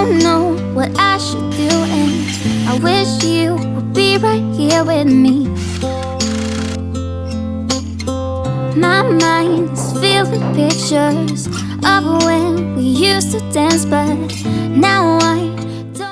don't know what I should do, and I wish you would be right here with me. My mind is filled with pictures of when we used to dance, but now I don't.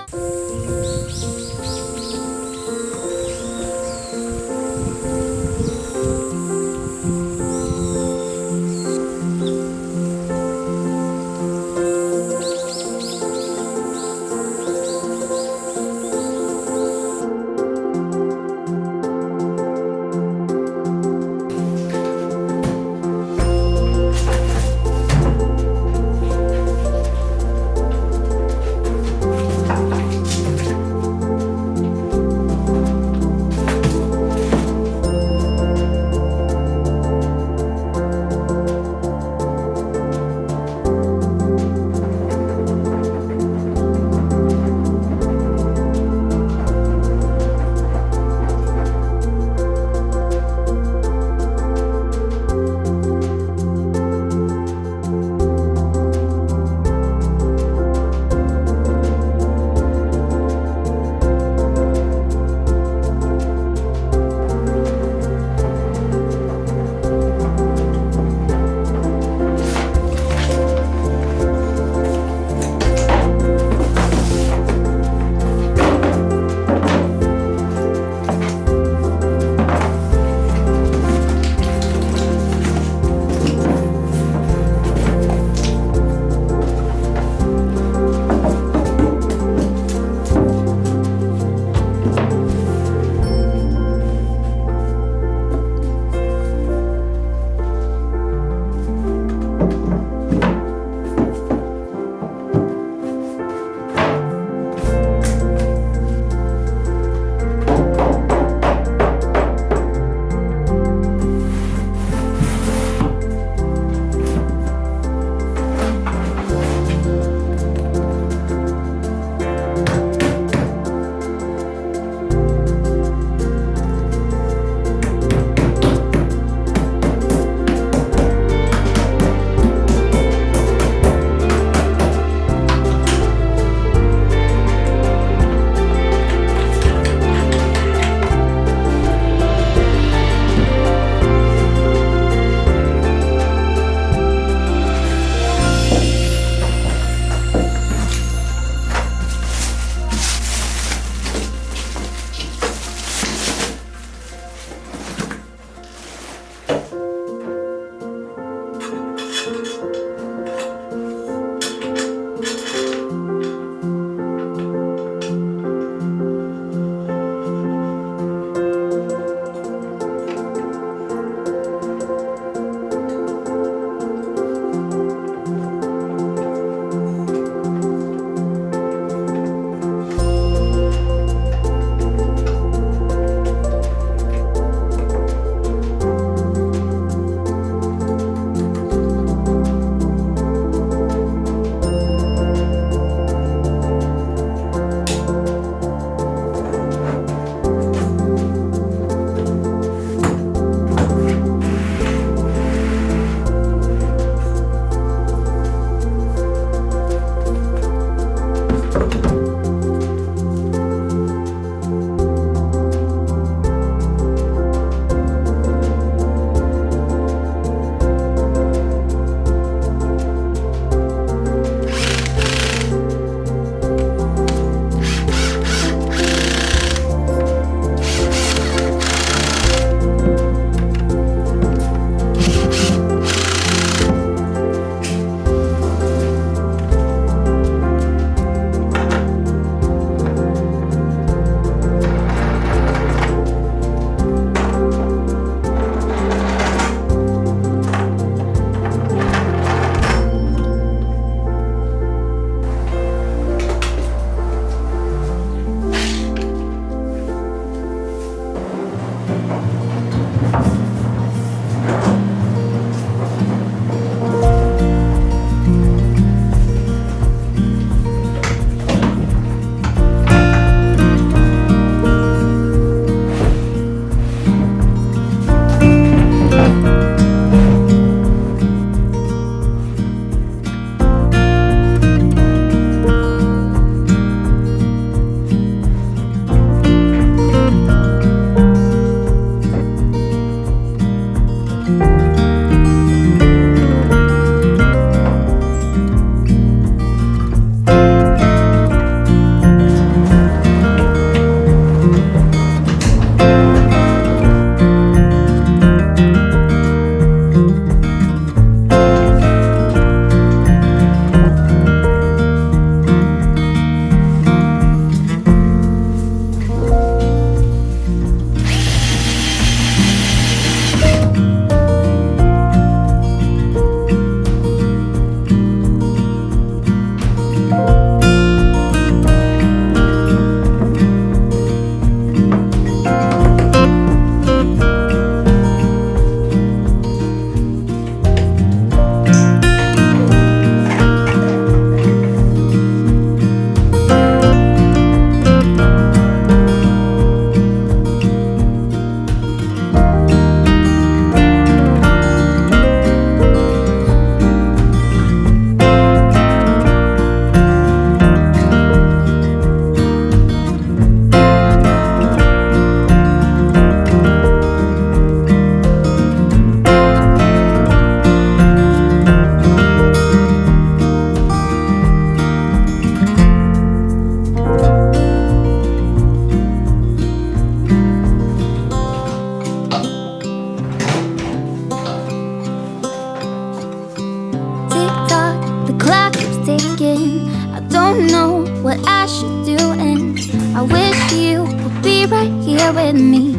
here with me.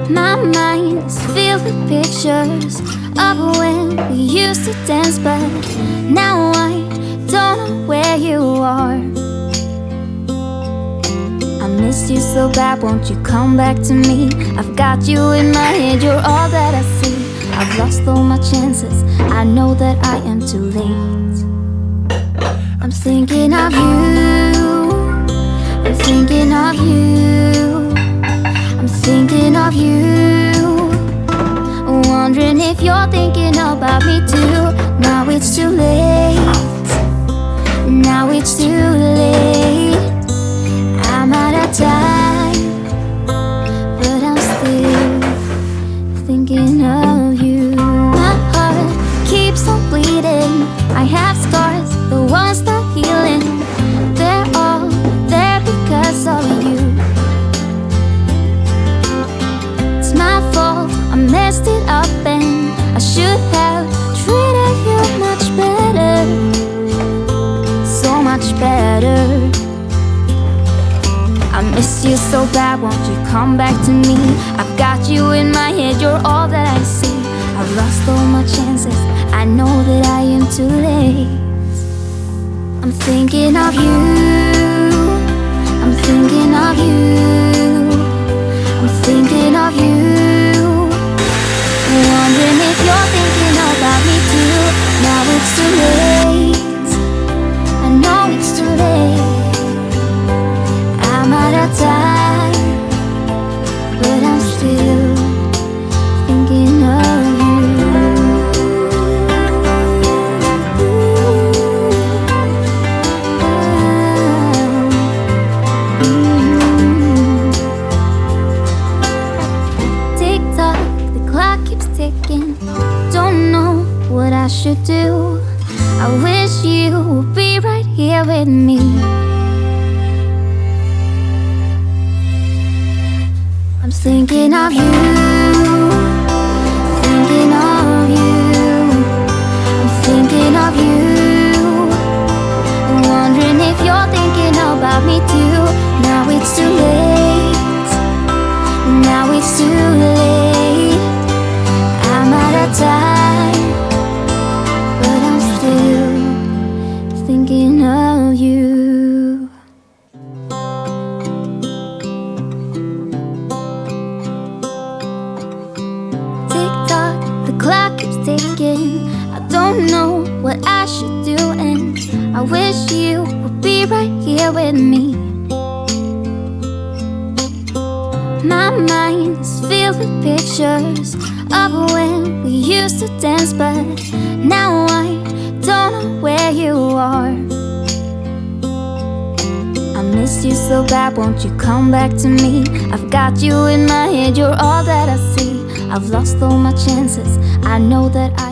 My mind is filled with pictures of when we used to dance, but now I don't know where you are. I miss you so bad, won't you come back to me? I've got you in my head, you're all that I see. I've lost all my chances, I know that I am too late. I'm thinking of you, I'm thinking of you, I'm thinking of you, wondering if you're thinking about me too. Now it's too late, now it's too late. I'm out of time, but I'm still thinking of you. My heart keeps on bleeding, I have scars, the ones not healing. They're all there because of you. It's my fault, I messed it up and I should have treated you much better, so much better. I miss you so bad, won't you come back to me? I've got you in my head, you're all that I see. I've lost all my chances, I know that I am too late. I'm thinking of you, I'm thinking of you, I'm thinking of you, wondering if you're thinking about me too. Now it's too late, I know it's too late. I'm out of time, but I'm still thinking of you. Tick tock, the clock keeps ticking. Don't know what I should do. I wish you would be right here with me. I'm thinking of you, thinking of you, I'm thinking of you, wondering if you're thinking about me too. Now it's too late, now it's too late. I'm out of time, but I'm still thinking of you. The clock keeps ticking, I don't know what I should do, and I wish you would be right here with me. My mind is filled with pictures of when we used to dance, but now I don't know where you are. I miss you so bad, won't you come back to me? I've got you in my head, you're all that I see. I've lost all my chances, I know that I